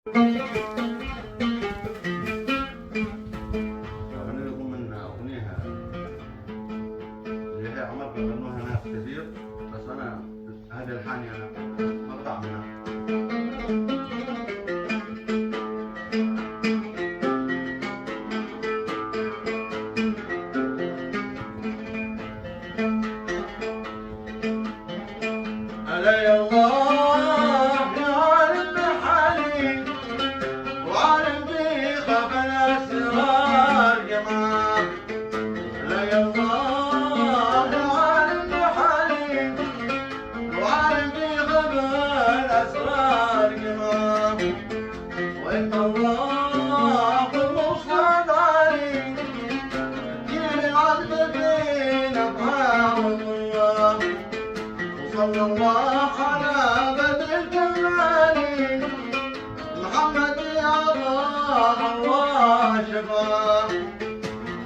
أغني لكم من أغنية اللي هي عمر بيغنوها ناس كثير، بس أنا هذه الحاني أنا مقطع منها. علي الله يا عالم حالي وعالم بي خاف الأسرار جمال. علي الله يا عالم حالي وعالم بي خاف الأسرار جمال. وإنت الله المصعد علي جيل العذب بين أفعال الله. وصلى الله على بدر الجمال محمد يا الله شفاه.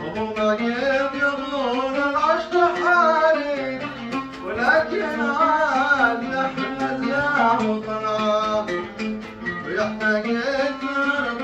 وهو ناقب يظن العشق حالي ولكن عاد يحمد له وطلع ويحتاج الدرب